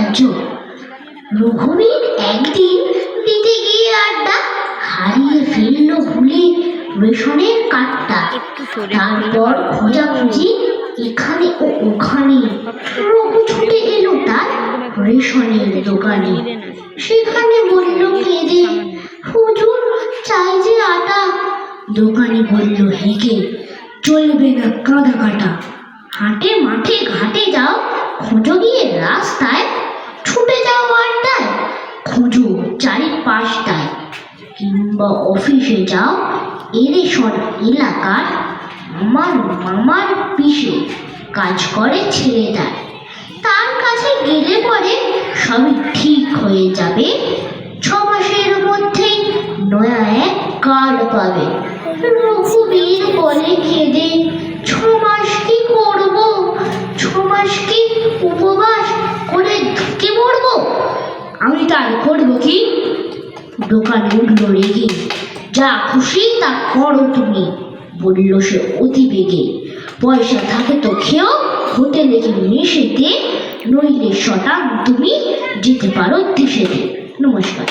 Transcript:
রাজ্য। রঘুবীর একদিন দিতে গিয়ে আড্ডা হারিয়ে ফেললো ভুলে রেশনের কার্ডটা। তারপর খোঁজাখুঁজি এখানে ও ওখানে, রঘু ছুটে এলো তার রেশনের দোকানে। সেখানে বলল কেঁদে, হুজুর চাই যে আটা। দোকানি বলল হেগে, চলবে না কাঁদা কাটা। হাটে মাঠে ঘাটে যাও, খোঁজো গিয়ে রাস্তায়, ছুটে যাও আড্ডায়, খোঁজো চারিপাশটায়। কিংবা অফিসে যাও, এরেশন এলাকার আমার মামার পিসে কাজ করে ছেড়ে দেয়। তার কাছে গেলে পরে সবই ঠিক হয়ে যাবে। 6 মাসের মধ্যেই নয়া এক কার্ড পাবে। রঘুবীর বলে কেঁদে, 6 মাস কি করব? 6 মাস কি উপবাস করে ঢুকে পড়বো? আমি তাই করবো কি? দোকানে উঠল রেগে, যা খুশি তা করো তুমি, বলল সে অতি বেগে। পয়সা থাকে তো খেও, হোটেলে কি মেশেতে, নইলে শতান তুমি যেতে পারো দেশেতে। নমস্কার।